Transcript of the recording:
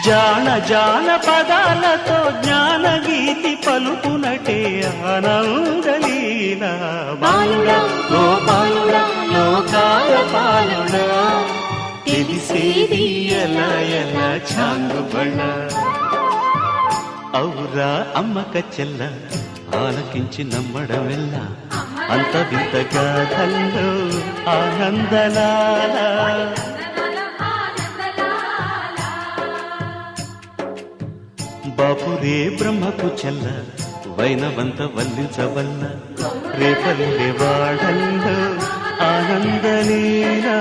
జాన జాన పదాలతో జ్ఞానగీతి పలుకునటే ఆనందలీల బాలుడా గోపాలుడా లోకాల పాలుడా తెలిసేది ఎలా ఎలా చాంగుబళ్ళ ఔరా అమ్మక చెల్ల ఆలకించి నమ్మడమెల్ల అంత వింత గాథల్లో ఆనందలాల బాపురే బ్రహ్మకు చెల్ల వైనవంత వల్లించవల్ల రేపల్లె వాడల్లో ఆనందలీలా